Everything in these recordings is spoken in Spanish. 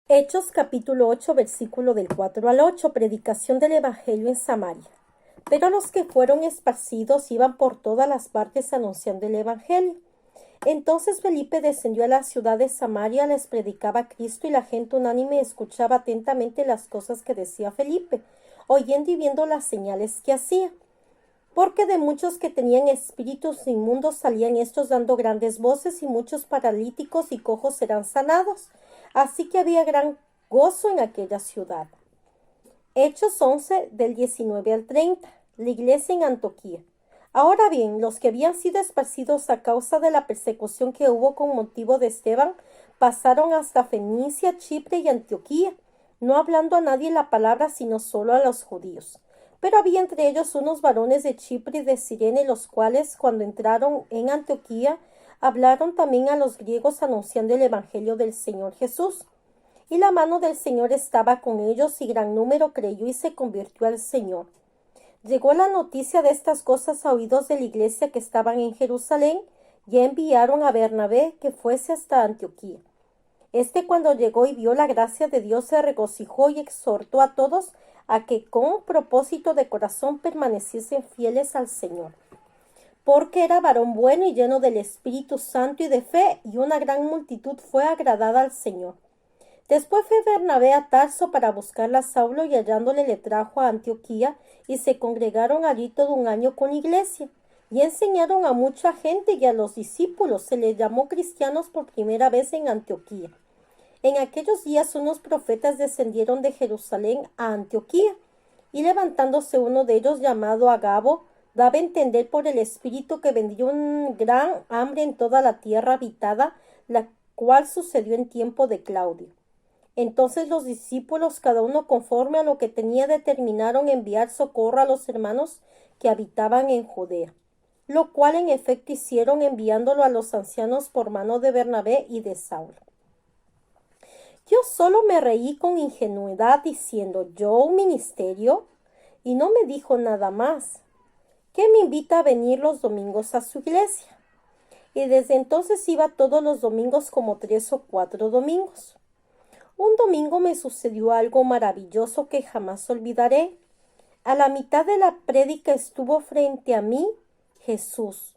Hechos capítulo 8, versículo del 4 al 8, predicación del Evangelio en Samaria. Pero los que fueron esparcidos iban por todas las partes anunciando el Evangelio. Entonces Felipe descendió a la ciudad de Samaria, les predicaba a Cristo y la gente unánime escuchaba atentamente las cosas que decía Felipe, oyendo y viendo las señales que hacía. Porque de muchos que tenían espíritus inmundos salían estos dando grandes voces y muchos paralíticos y cojos eran sanados. Así que había gran gozo en aquella ciudad. Hechos 11 del 19 al 30. La iglesia en Antioquía. Ahora bien, los que habían sido esparcidos a causa de la persecución que hubo con motivo de Esteban, pasaron hasta Fenicia, Chipre y Antioquía, no hablando a nadie la palabra, sino solo a los judíos. Pero había entre ellos unos varones de Chipre y de Cirene, los cuales, cuando entraron en Antioquía, hablaron también a los griegos anunciando el evangelio del Señor Jesús. Y la mano del Señor estaba con ellos, y gran número creyó y se convirtió al Señor. Llegó la noticia de estas cosas a oídos de la iglesia que estaban en Jerusalén, y enviaron a Bernabé que fuese hasta Antioquía. Cuando llegó y vio la gracia de Dios, se regocijó y exhortó a todos a que con propósito de corazón permaneciesen fieles al Señor. Porque era varón bueno y lleno del Espíritu Santo y de fe, y una gran multitud fue agradada al Señor. Después fue Bernabé a Tarso para buscar a Saulo, y hallándole le trajo a Antioquía, y se congregaron allí todo un año con iglesia, y enseñaron a mucha gente y a los discípulos. Se les llamó cristianos por primera vez en Antioquía. En aquellos días unos profetas descendieron de Jerusalén a Antioquía, y levantándose uno de ellos llamado Agabo, daba a entender por el Espíritu que vendría un gran hambre en toda la tierra habitada, la cual sucedió en tiempo de Claudio. Entonces los discípulos, cada uno conforme a lo que tenía, determinaron enviar socorro a los hermanos que habitaban en Judea, lo cual en efecto hicieron, enviándolo a los ancianos por mano de Bernabé y de Saulo. Yo solo me reí con ingenuidad diciendo, ¿yo un ministerio? Y no me dijo nada más, que me invita a venir los domingos a su iglesia. Y desde entonces iba todos los domingos, como 3 o 4 domingos. Un domingo me sucedió algo maravilloso que jamás olvidaré. A la mitad de la prédica estuvo frente a mí Jesús.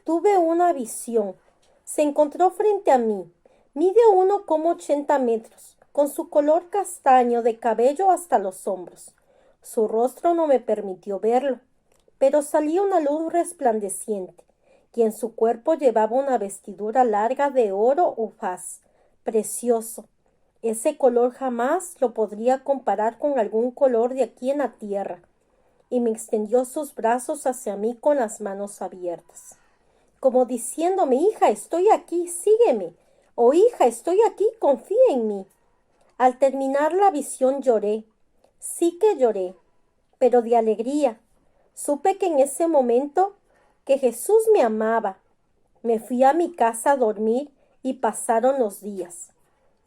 Tuve una visión. Se encontró frente a mí. Mide 1,80 metros, con su color castaño de cabello hasta los hombros. Su rostro no me permitió verlo, pero salía una luz resplandeciente, y en su cuerpo llevaba una vestidura larga de oro ufaz, precioso. Ese color jamás lo podría comparar con algún color de aquí en la tierra, y me extendió sus brazos hacia mí con las manos abiertas, como diciéndome, hija, estoy aquí, sígueme, o hija, estoy aquí, confía en mí. Al terminar la visión lloré, sí que lloré, pero de alegría. Supe que en ese momento que Jesús me amaba. Me fui a mi casa a dormir y pasaron los días.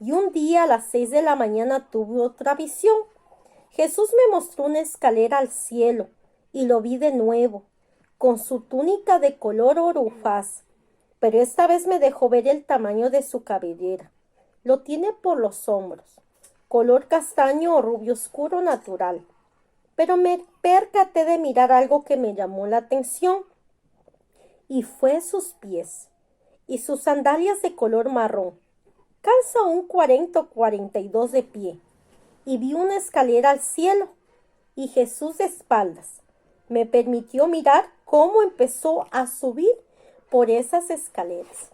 Y un día a las 6 de la mañana tuve otra visión. Jesús me mostró una escalera al cielo y lo vi de nuevo, con su túnica de color oro ufaz, pero esta vez me dejó ver el tamaño de su cabellera. Lo tiene por los hombros, color castaño o rubio oscuro natural. Pero me percaté de mirar algo que me llamó la atención, y fue sus pies y sus sandalias de color marrón. Calza un 40 o 42 de pie, y vi una escalera al cielo, y Jesús de espaldas. Me permitió mirar cómo empezó a subir por esas escaleras.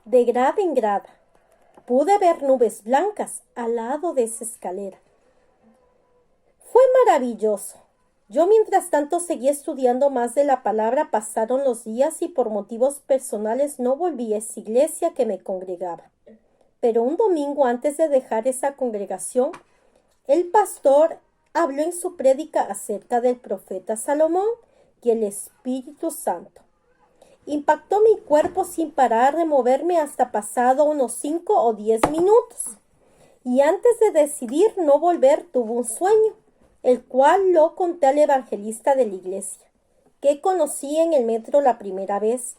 De grada en grada, pude ver nubes blancas al lado de esa escalera. Fue maravilloso. Yo mientras tanto seguí estudiando más de la palabra. Pasaron los días y por motivos personales no volví a esa iglesia que me congregaba. Pero un domingo antes de dejar esa congregación, el pastor habló en su prédica acerca del profeta Salomón y el Espíritu Santo. Impactó mi cuerpo sin parar de moverme hasta pasado unos 5 o 10 minutos. Y antes de decidir no volver, tuve un sueño, el cual lo conté al evangelista de la iglesia, que conocí en el metro la primera vez.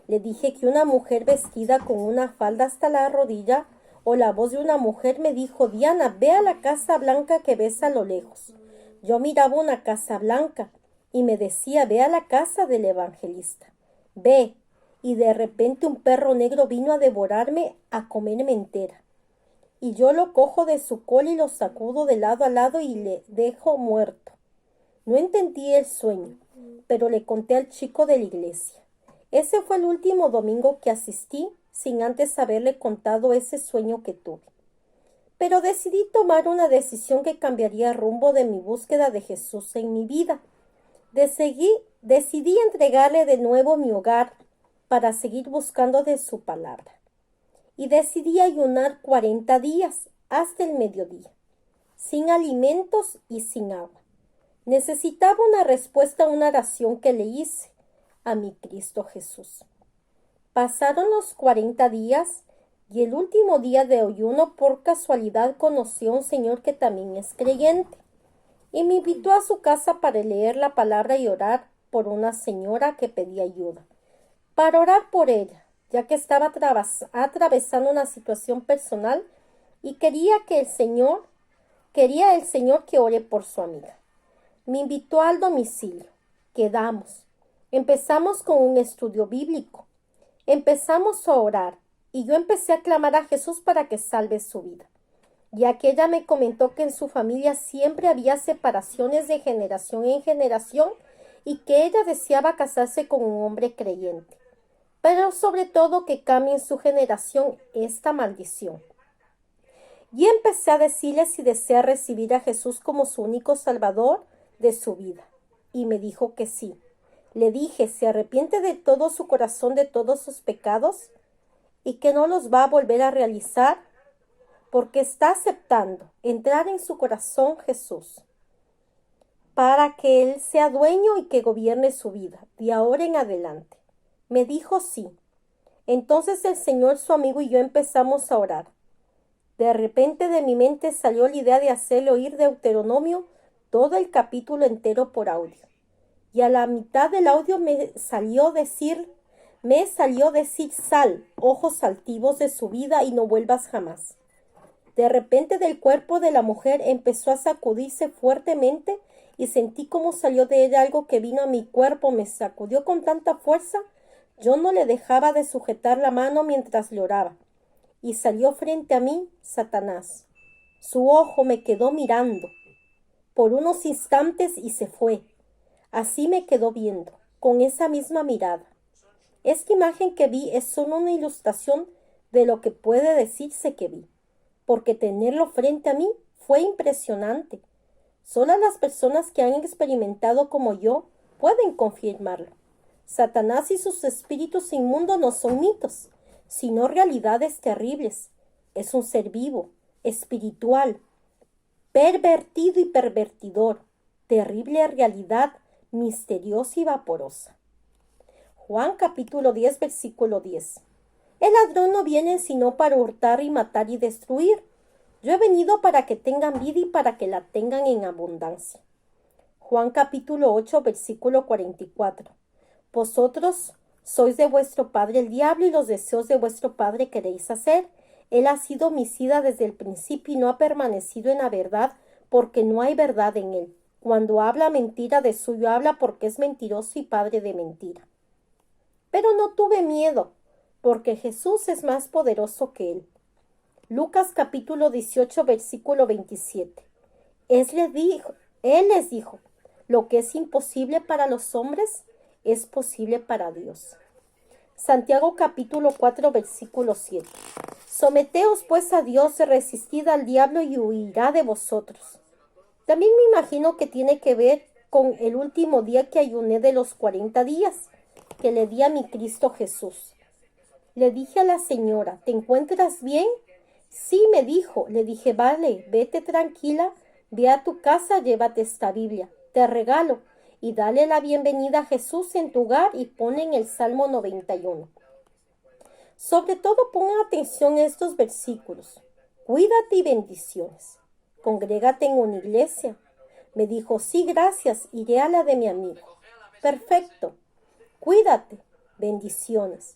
Le dije que una mujer vestida con una falda hasta la rodilla, o la voz de una mujer me dijo: Diana, ve a la Casa Blanca que ves a lo lejos. Yo miraba una casa blanca y me decía: ve a la casa del evangelista. Ve. Y de repente un perro negro vino a devorarme, a comerme entera. Y yo lo cojo de su cola y lo sacudo de lado a lado y le dejo muerto. No entendí el sueño, pero le conté al chico de la iglesia. Ese fue el último domingo que asistí, sin antes haberle contado ese sueño que tuve. Pero decidí tomar una decisión que cambiaría el rumbo de mi búsqueda de Jesús en mi vida. Decidí entregarle de nuevo mi hogar para seguir buscando de su palabra. Y decidí ayunar 40 días hasta el mediodía, sin alimentos y sin agua. Necesitaba una respuesta a una oración que le hice a mi Cristo Jesús. Pasaron los 40 días y el último día de ayuno, por casualidad, conocí a un señor que también es creyente y me invitó a su casa para leer la palabra y orar por una señora que pedía ayuda. Para orar por ella, ya que estaba atravesando una situación personal y quería el Señor que ore por su amiga. Me invitó al domicilio. Quedamos. Empezamos con un estudio bíblico. Empezamos a orar y yo empecé a clamar a Jesús para que salve su vida, ya que ella me comentó que en su familia siempre había separaciones de generación en generación y que ella deseaba casarse con un hombre creyente, pero sobre todo que cambie en su generación esta maldición. Y empecé a decirle si desea recibir a Jesús como su único salvador de su vida, y me dijo que sí. Le dije: se arrepiente de todo su corazón de todos sus pecados y que no los va a volver a realizar, porque está aceptando entrar en su corazón Jesús para que Él sea dueño y que gobierne su vida de ahora en adelante. Me dijo sí. Entonces el Señor, su amigo y yo empezamos a orar. De repente de mi mente salió la idea de hacerle oír Deuteronomio, todo el capítulo entero por audio. Y a la mitad del audio me salió decir: sal, ojos altivos de su vida y no vuelvas jamás. De repente del cuerpo de la mujer empezó a sacudirse fuertemente y sentí cómo salió de ella algo que vino a mi cuerpo, me sacudió con tanta fuerza, yo no le dejaba de sujetar la mano mientras le oraba. Y salió frente a mí Satanás. Su ojo me quedó mirando por unos instantes y se fue. Así me quedó viendo, con esa misma mirada. Esta imagen que vi es solo una ilustración de lo que puede decirse que vi, porque tenerlo frente a mí fue impresionante. Solo las personas que han experimentado como yo pueden confirmarlo. Satanás y sus espíritus inmundos no son mitos, sino realidades terribles. Es un ser vivo, espiritual, pervertido y pervertidor, terrible realidad, misteriosa y vaporosa. Juan capítulo 10, versículo 10. El ladrón no viene sino para hurtar y matar y destruir. Yo he venido para que tengan vida y para que la tengan en abundancia. Juan capítulo 8, versículo 44. Vosotros sois de vuestro padre el diablo y los deseos de vuestro padre queréis hacer. Él ha sido homicida desde el principio y no ha permanecido en la verdad, porque no hay verdad en él. Cuando habla mentira, de suyo habla, porque es mentiroso y padre de mentira. Pero no tuve miedo, porque Jesús es más poderoso que él. Lucas capítulo 18, versículo 27. Él les dijo, lo que es imposible para los hombres es posible para Dios. Santiago capítulo 4, versículo 7. Someteos pues a Dios, resistid al diablo y huirá de vosotros. También me imagino que tiene que ver con el último día que ayuné de los 40 días que le di a mi Cristo Jesús. Le dije a la señora: ¿te encuentras bien? Sí, me dijo. Le dije: vale, vete tranquila, ve a tu casa, llévate esta Biblia, te regalo, y dale la bienvenida a Jesús en tu hogar y pon en el Salmo 91. Sobre todo pon atención a estos versículos. Cuídate y bendiciones. Congrégate en una iglesia. Me dijo: sí, gracias, iré a la de mi amigo. Perfecto. Cuídate. Bendiciones.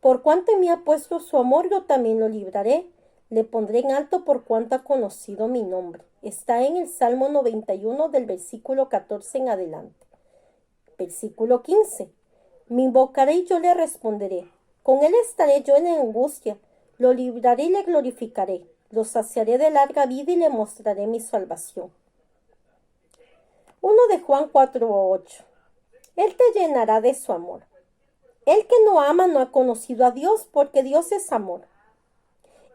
Por cuanto me ha puesto su amor, yo también lo libraré. Le pondré en alto por cuanto ha conocido mi nombre. Está en el Salmo 91 del versículo 14 en adelante. Versículo 15. Me invocaré y yo le responderé. Con él estaré yo en angustia. Lo libraré y le glorificaré. Lo saciaré de larga vida y le mostraré mi salvación. 1 de Juan 4:8. Él te llenará de su amor. El que no ama no ha conocido a Dios, porque Dios es amor.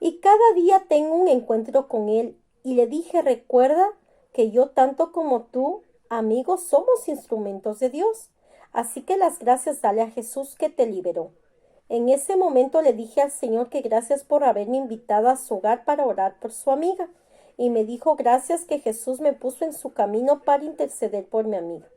Y cada día tengo un encuentro con Él, y le dije, recuerda que yo tanto como tú, amigos, somos instrumentos de Dios. Así que las gracias dale a Jesús que te liberó. En ese momento le dije al Señor que gracias por haberme invitado a su hogar para orar por su amiga. Y me dijo gracias que Jesús me puso en su camino para interceder por mi amiga.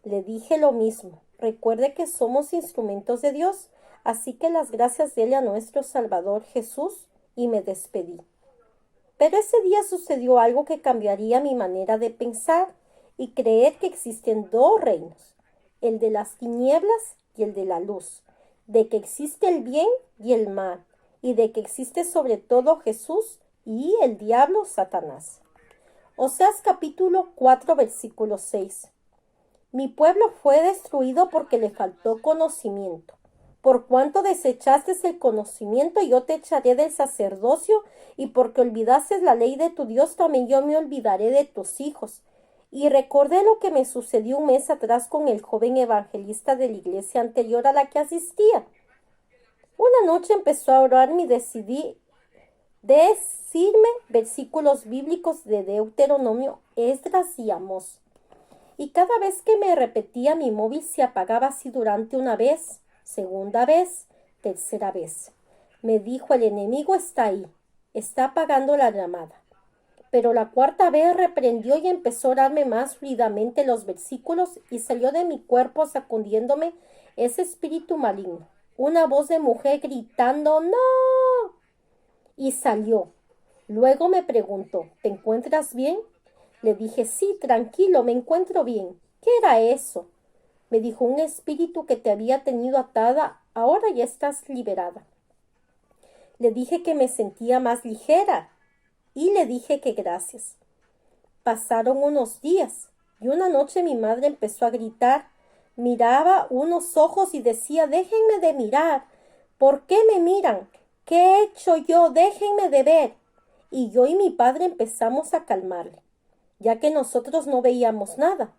Le dije lo mismo. Recuerde que somos instrumentos de Dios. Así que las gracias dele a nuestro Salvador Jesús. Y me despedí. Pero ese día sucedió algo que cambiaría mi manera de pensar y creer que existen dos reinos, el de las tinieblas y el de la luz, de que existe el bien y el mal, y de que existe sobre todo Jesús y el diablo Satanás. Oseas capítulo 4 versículo 6. Mi pueblo fue destruido porque le faltó conocimiento. Por cuanto desechaste el conocimiento, yo te echaré del sacerdocio, y porque olvidaste la ley de tu Dios, también yo me olvidaré de tus hijos. Y recordé lo que me sucedió un mes atrás con el joven evangelista de la iglesia anterior a la que asistía. Una noche empezó a orar y decidí decirme versículos bíblicos de Deuteronomio, Esdras y Amós. Y cada vez que me repetía, mi móvil se apagaba así durante una vez, segunda vez, tercera vez. Me dijo, el enemigo está ahí, está apagando la llamada. Pero la cuarta vez reprendió y empezó a orarme más fluidamente los versículos y salió de mi cuerpo sacudiéndome ese espíritu maligno. Una voz de mujer gritando, ¡no! Y salió. Luego me preguntó, ¿te encuentras bien? Le dije, sí, tranquilo, me encuentro bien. ¿Qué era eso? Me dijo, un espíritu que te había tenido atada, ahora ya estás liberada. Le dije que me sentía más ligera y le dije que gracias. Pasaron unos días y una noche mi madre empezó a gritar. Miraba unos ojos y decía, déjenme de mirar. ¿Por qué me miran? ¿Qué he hecho yo? Déjenme de ver. Y yo y mi padre empezamos a calmarle, ya que nosotros no veíamos nada.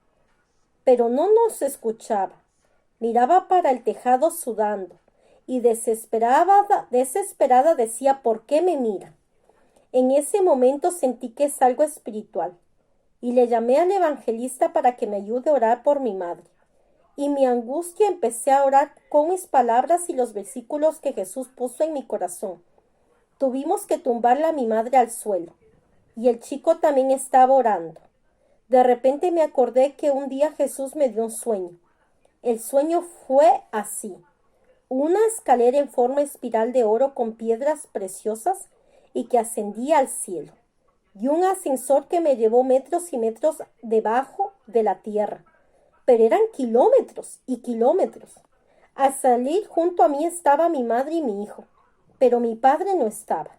Pero no nos escuchaba. Miraba para el tejado sudando y desesperada decía, ¿por qué me mira? En ese momento sentí que es algo espiritual y le llamé al evangelista para que me ayude a orar por mi madre. Y mi angustia empecé a orar con mis palabras y los versículos que Jesús puso en mi corazón. Tuvimos que tumbarle a mi madre al suelo y el chico también estaba orando. De repente me acordé que un día Jesús me dio un sueño. El sueño fue así. Una escalera en forma espiral de oro con piedras preciosas y que ascendía al cielo. Y un ascensor que me llevó metros y metros debajo de la tierra. Pero eran kilómetros y kilómetros. Al salir junto a mí estaba mi madre y mi hijo. Pero mi padre no estaba.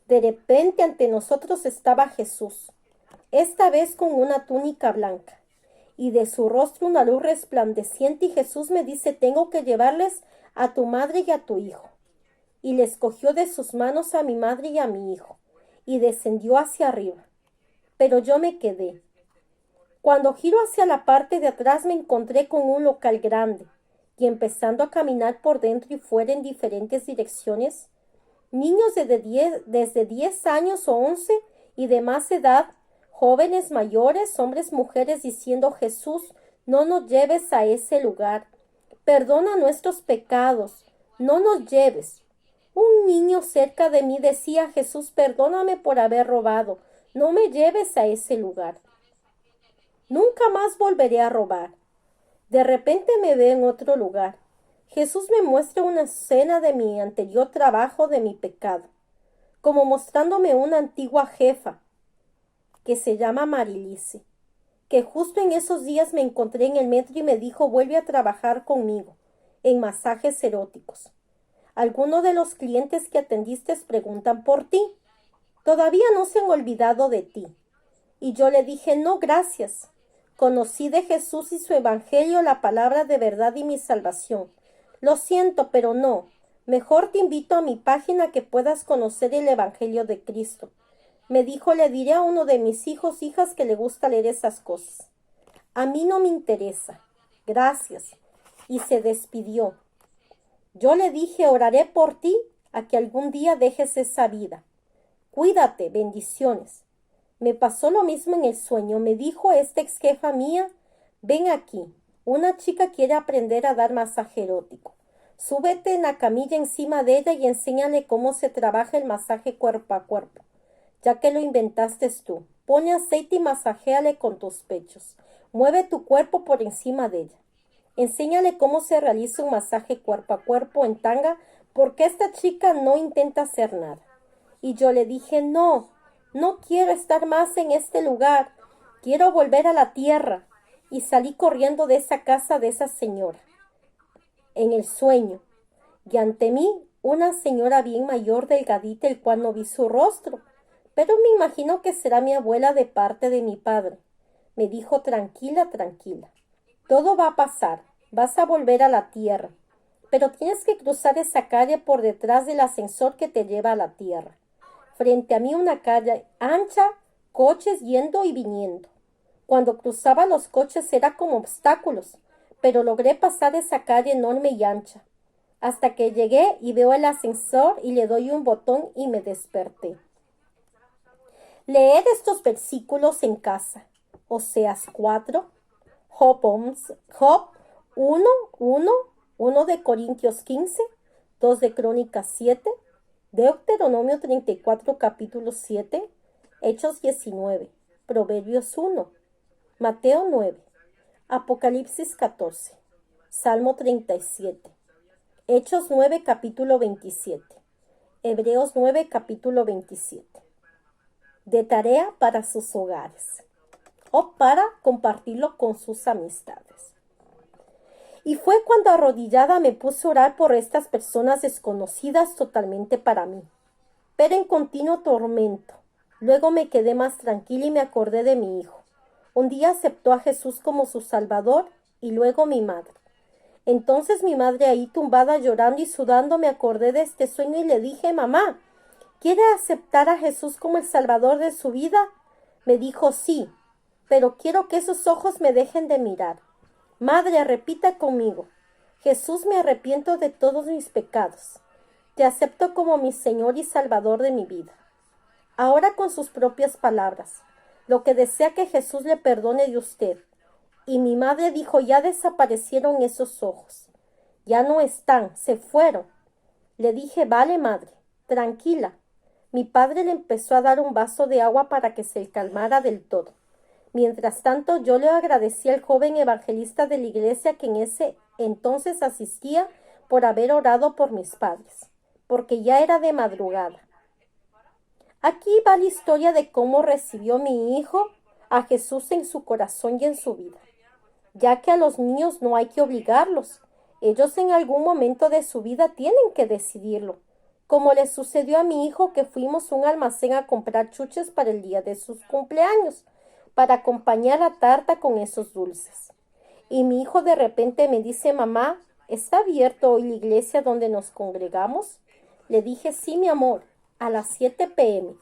De repente ante nosotros estaba Jesús. Esta vez con una túnica blanca, y de su rostro una luz resplandeciente, y Jesús me dice, tengo que llevarles a tu madre y a tu hijo. Y les cogió de sus manos a mi madre y a mi hijo, y descendió hacia arriba. Pero yo me quedé. Cuando giro hacia la parte de atrás me encontré con un local grande, y empezando a caminar por dentro y fuera en diferentes direcciones, niños desde 10 años o 11 y de más edad, jóvenes, mayores, hombres, mujeres, diciendo, Jesús, no nos lleves a ese lugar. Perdona nuestros pecados. No nos lleves. Un niño cerca de mí decía, Jesús, perdóname por haber robado. No me lleves a ese lugar. Nunca más volveré a robar. De repente me ve en otro lugar. Jesús me muestra una escena de mi anterior trabajo, de mi pecado, como mostrándome una antigua jefa que se llama Marilice, que justo en esos días me encontré en el metro y me dijo, vuelve a trabajar conmigo en masajes eróticos. Algunos de los clientes que atendiste preguntan por ti. Todavía no se han olvidado de ti. Y yo le dije, no, gracias. Conocí de Jesús y su evangelio la palabra de verdad y mi salvación. Lo siento, pero no. Mejor te invito a mi página que puedas conocer el evangelio de Cristo. Me dijo, le diré a uno de mis hijas que le gusta leer esas cosas. A mí no me interesa. Gracias. Y se despidió. Yo le dije, oraré por ti a que algún día dejes esa vida. Cuídate, bendiciones. Me pasó lo mismo en el sueño. Me dijo esta ex jefa mía, ven aquí. Una chica quiere aprender a dar masaje erótico. Súbete en la camilla encima de ella y enséñale cómo se trabaja el masaje cuerpo a cuerpo. Ya que lo inventaste tú. Pone aceite y masajéale con tus pechos. Mueve tu cuerpo por encima de ella. Enséñale cómo se realiza un masaje cuerpo a cuerpo en tanga, porque esta chica no intenta hacer nada. Y yo le dije, no quiero estar más en este lugar. Quiero volver a la tierra. Y salí corriendo de esa casa de esa señora. En el sueño. Y ante mí, una señora bien mayor, delgadita, el cual no vi su rostro. Pero me imagino que será mi abuela de parte de mi padre. Me dijo, tranquila, tranquila. Todo va a pasar. Vas a volver a la tierra. Pero tienes que cruzar esa calle por detrás del ascensor que te lleva a la tierra. Frente a mí una calle ancha, coches yendo y viniendo. Cuando cruzaba los coches era como obstáculos, pero logré pasar esa calle enorme y ancha. Hasta que llegué y veo el ascensor y le doy un botón y me desperté. Leed estos versículos en casa. Oseas 4, Job 1, 1 de Corintios 15, 2 de Crónicas 7, Deuteronomio 34, capítulo 7, Hechos 19, Proverbios 1, Mateo 9, Apocalipsis 14, Salmo 37, Hechos 9, capítulo 27, Hebreos 9, capítulo 27. De tarea para sus hogares o para compartirlo con sus amistades. Y fue cuando arrodillada me puse a orar por estas personas desconocidas totalmente para mí, pero en continuo tormento. Luego me quedé más tranquila y me acordé de mi hijo. Un día aceptó a Jesús como su Salvador y luego mi madre. Entonces mi madre ahí tumbada llorando y sudando me acordé de este sueño y le dije, mamá, ¿quiere aceptar a Jesús como el Salvador de su vida? Me dijo, sí, pero quiero que esos ojos me dejen de mirar. Madre, repita conmigo. Jesús, me arrepiento de todos mis pecados. Te acepto como mi Señor y Salvador de mi vida. Ahora con sus propias palabras, lo que desea que Jesús le perdone de usted. Y mi madre dijo, ya desaparecieron esos ojos. Ya no están, se fueron. Le dije, vale, madre, tranquila. Mi padre le empezó a dar un vaso de agua para que se calmara del todo. Mientras tanto, yo le agradecí al joven evangelista de la iglesia que en ese entonces asistía por haber orado por mis padres, porque ya era de madrugada. Aquí va la historia de cómo recibió mi hijo a Jesús en su corazón y en su vida, ya que a los niños no hay que obligarlos. Ellos en algún momento de su vida tienen que decidirlo, como le sucedió a mi hijo que fuimos a un almacén a comprar chuches para el día de sus cumpleaños, para acompañar la tarta con esos dulces. Y mi hijo de repente me dice, mamá, ¿está abierto hoy la iglesia donde nos congregamos? Le dije, sí, mi amor, a las 7 p.m.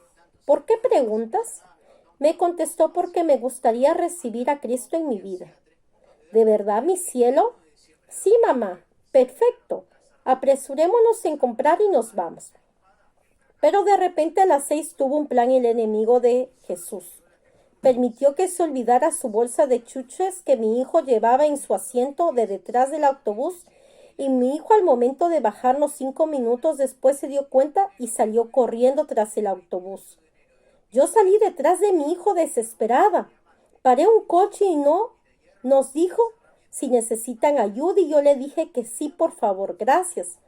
¿Por qué preguntas? Me contestó, porque me gustaría recibir a Cristo en mi vida. ¿De verdad, mi cielo? Sí, mamá, perfecto. Apresurémonos en comprar y nos vamos. Pero de repente a las 6 tuvo un plan el enemigo de Jesús. Permitió que se olvidara su bolsa de chuches que mi hijo llevaba en su asiento de detrás del autobús, y mi hijo al momento de bajarnos 5 minutos después se dio cuenta y salió corriendo tras el autobús. Yo salí detrás de mi hijo desesperada. Paré un coche y nos dijo si necesitan ayuda y yo le dije que sí, por favor, gracias.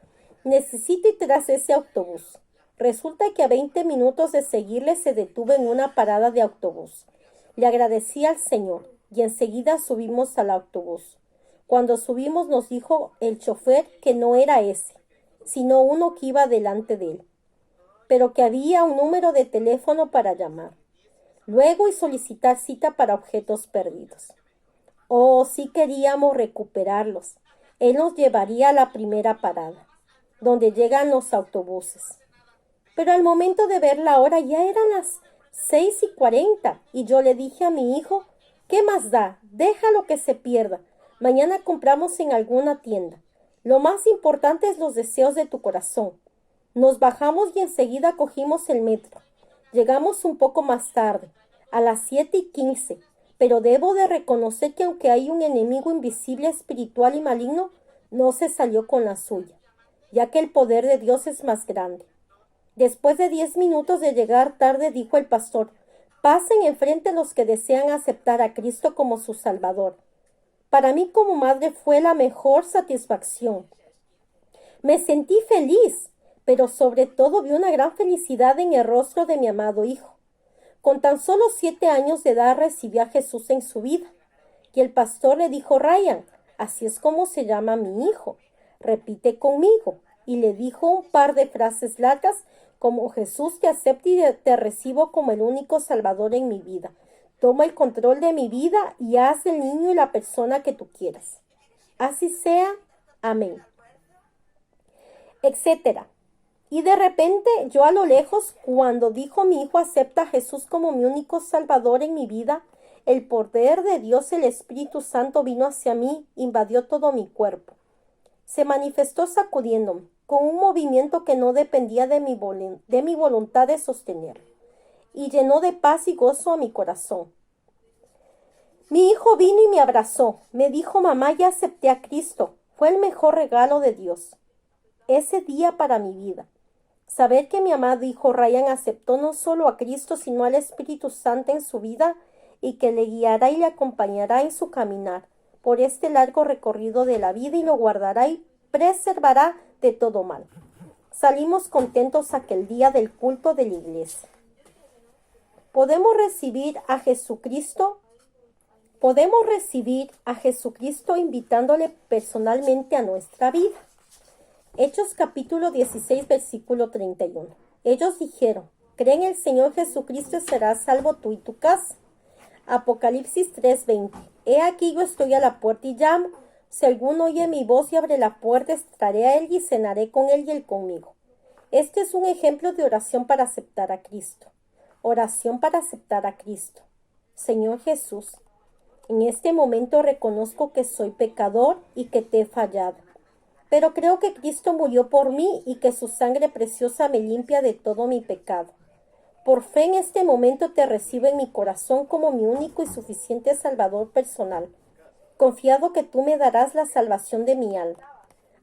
Necesito ir tras ese autobús. Resulta que a 20 minutos de seguirle se detuvo en una parada de autobús. Le agradecí al Señor y enseguida subimos al autobús. Cuando subimos nos dijo el chofer que no era ese, sino uno que iba delante de él. pero que había un número de teléfono para llamar. Luego y solicitar cita para objetos perdidos. Oh, sí queríamos recuperarlos. Él nos llevaría a la primera parada, donde llegan los autobuses. Pero al momento de ver la hora ya eran las 6:40 y yo le dije a mi hijo, ¿qué más da? Déjalo que se pierda. Mañana compramos en alguna tienda. Lo más importante es los deseos de tu corazón. Nos bajamos y enseguida cogimos el metro. Llegamos un poco más tarde, a las 7:15, pero debo de reconocer que aunque hay un enemigo invisible, espiritual y maligno, no se salió con la suya, ya que el poder de Dios es más grande. Después de 10 minutos de llegar tarde, dijo el pastor, pasen enfrente los que desean aceptar a Cristo como su Salvador. Para mí como madre fue la mejor satisfacción. Me sentí feliz, pero sobre todo vi una gran felicidad en el rostro de mi amado hijo. Con tan solo 7 años de edad recibió a Jesús en su vida. Y el pastor le dijo, Ryan, así es como se llama mi hijo. Repite conmigo. Y le dijo un par de frases largas como Jesús te acepto y te recibo como el único salvador en mi vida. Toma el control de mi vida y haz del niño y la persona que tú quieras. Así sea. Amén. Etcétera. Y de repente, yo a lo lejos, cuando dijo mi hijo acepta a Jesús como mi único salvador en mi vida, el poder de Dios, el Espíritu Santo, vino hacia mí, invadió todo mi cuerpo. Se manifestó sacudiéndome, con un movimiento que no dependía de mi voluntad de sostener, y llenó de paz y gozo a mi corazón. Mi hijo vino y me abrazó, me dijo, mamá, ya acepté a Cristo, fue el mejor regalo de Dios. Ese día para mi vida. Saber que mi amado hijo Ryan aceptó no solo a Cristo, sino al Espíritu Santo en su vida y que le guiará y le acompañará en su caminar por este largo recorrido de la vida y lo guardará y preservará de todo mal. Salimos contentos aquel día del culto de la iglesia. Podemos recibir a Jesucristo invitándole personalmente a nuestra vida. Hechos capítulo 16, versículo 31. Ellos dijeron, cree en el Señor Jesucristo y serás salvo tú y tu casa. Apocalipsis 3:20. He aquí yo estoy a la puerta y llamo. Si alguno oye mi voz y abre la puerta, entraré a él y cenaré con él y él conmigo. Este es un ejemplo de oración para aceptar a Cristo. Oración para aceptar a Cristo. Señor Jesús, en este momento reconozco que soy pecador y que te he fallado. Pero creo que Cristo murió por mí y que su sangre preciosa me limpia de todo mi pecado. Por fe en este momento te recibo en mi corazón como mi único y suficiente Salvador personal, confiado que tú me darás la salvación de mi alma.